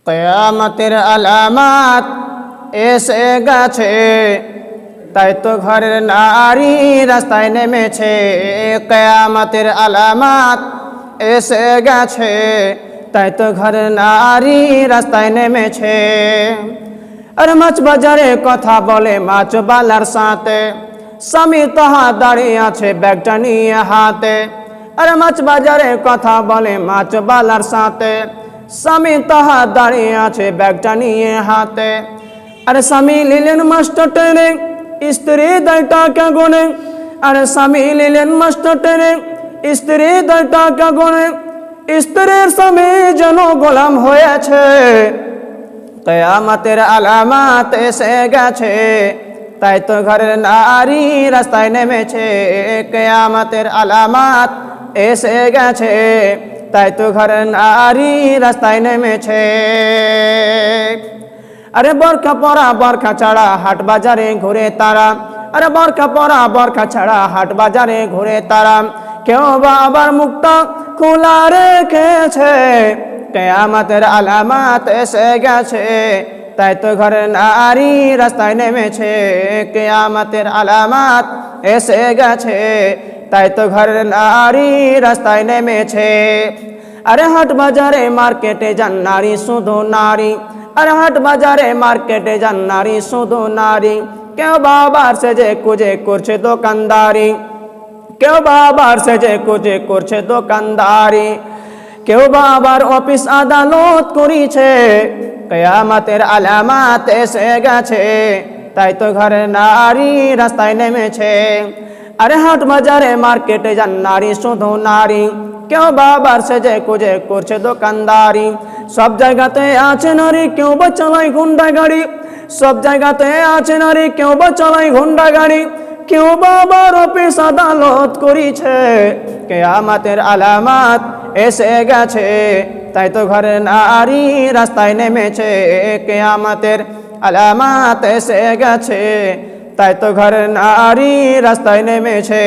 কিয়ামতের আলামাত এসে গেছে, তাই তো ঘরের নারী রাস্তায় নেমেছে। কিয়ামতের আলামাত এসে গেছে, তাই তো ঘরের নারী রাস্তায় নেমেছে। আর মাছ বাজারে কথা বলে মাছবালার সাথে, স্বামী তাহা দাঁড়িয়ে আছে ব্যাগটা নিয়ে হাতে। আর মাছ বাজারে কথা বলে মাছবালার সাথে, স্বামী তাহা দাঁড়িয়ে আছে ব্যাগটা নিয়ে হাতে। আর স্বামী নিলেন মাস্টার টেনে, স্ত্রী দেয় টাকা গুনে। আর স্বামী নিলেন মাস্টার টেনে, স্ত্রী দেয় টাকা গুনে। স্ত্রীর স্বামী যেন গোলাম হয়েছে। কিয়ামতের আলামাত এসে গেছে, তাই তো ঘরের নারী রাস্তায় নেমেছে। কিয়ামতের আলামাত এসে গেছে, তাই তো ঘরের নারী রাস্তায় নেমেছে। আরে বরখা পরা বরখা ছাড়া হাট বাজারে ঘুরে তারা। আরে বরখা পরা বরখা ছাড়া হাট বাজারে ঘুরে তারা। কেউ বা আবার মুখটা খোলা রেখেছে। কিয়ামতের আলামাত এসে গেছে, তাই তো ঘরের নারী রাস্তায় নেমেছে। কিয়ামতের আলামাত এসে গেছে, তাই তো ঘরের নারী রাস্তায় নেমেছে। আরে হাট বাজারে মার্কেটে যান নারী শুধু নারী। আর হাট বাজারে মার্কেটে যান নারী শুধু নারী। কেউ বাবার সেজে কুজে করছে দোকানদারি। কেউ বাবার সেজে কুজে করছে দোকানদারি। কেউ বাবার অফিস আদালত করিছে। কিয়ামতের আলামাত এসে গেছে, তাই তো ঘরের নারী রাস্তায় নেমেছে। আরে হাট বাজারে মার্কেটে যান নারী শুধু নারী। কেউ বাবার সেজে কুজে করছে দোকানদারি। সব জায়গাতে আছে নারী, কেউ বা চালায় গুন্ডা গাড়ি। সব জায়গাতে আছে নারী, কেউ বা চালায় গুন্ডা গাড়ি। কেউ বাবার অফিস আদালত করিছে। কিয়ামতের আলামাত এসে গেছে, তাই তো ঘরের নারী রাস্তায় নেমেছে। কিয়ামতের আলামাত এসে গেছে, তাই তো ঘরের নারী রাস্তায় নেমেছে।